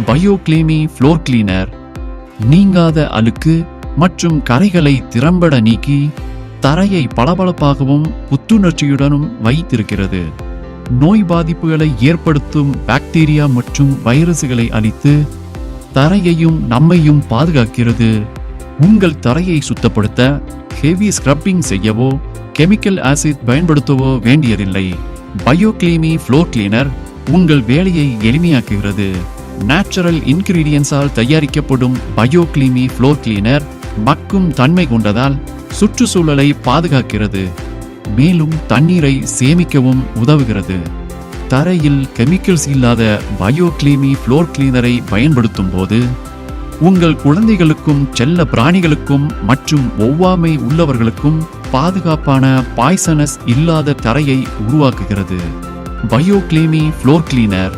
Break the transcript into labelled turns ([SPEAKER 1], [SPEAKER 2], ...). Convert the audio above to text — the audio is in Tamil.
[SPEAKER 1] பயோக்ளீமி ஃப்ளோர் கிளீனர் நீங்காத அழுக்கு மற்றும் கரைகளை திறம்பட நீக்கி தரையை பளபளப்பாகவும் புத்துணர்ச்சியுடனும் வைத்திருக்கிறது. நோய் பாதிப்புகளை ஏற்படுத்தும் பாக்டீரியா மற்றும் வைரசுகளை அழித்து தரையையும் நம்மையும் பாதுகாக்கிறது. உங்கள் தரையை சுத்தப்படுத்த ஹெவி ஸ்க்ரப்பிங் செய்யவோ கெமிக்கல் ஆசிட் பயன்படுத்தவோ வேண்டியதில்லை. பயோக்ளீமி ஃப்ளோர் கிளீனர் உங்கள் வேலையை எளிமையாக்குகிறது. நேச்சுரல் இன்கிரீடியன்ஸால் தயாரிக்கப்படும் பயோக்ளீமி ஃப்ளோர் கிளீனர் மக்கும் தன்மை கொண்டதால் சுற்றுச்சூழலை பாதுகாக்கிறது, மேலும் தண்ணீரை சேமிக்கவும் உதவுகிறது. தரையில் கெமிக்கல்ஸ் இல்லாத பயோக்ளீமி ஃப்ளோர் கிளீனரை பயன்படுத்தும் போது உங்கள் குழந்தைகளுக்கும் செல்ல பிராணிகளுக்கும் மற்றும் ஒவ்வாமை உள்ளவர்களுக்கும் பாதுகாப்பான பாய்சனஸ் இல்லாத தரையை உருவாக்குகிறது. பயோக்ளீமி ஃப்ளோர் கிளீனர்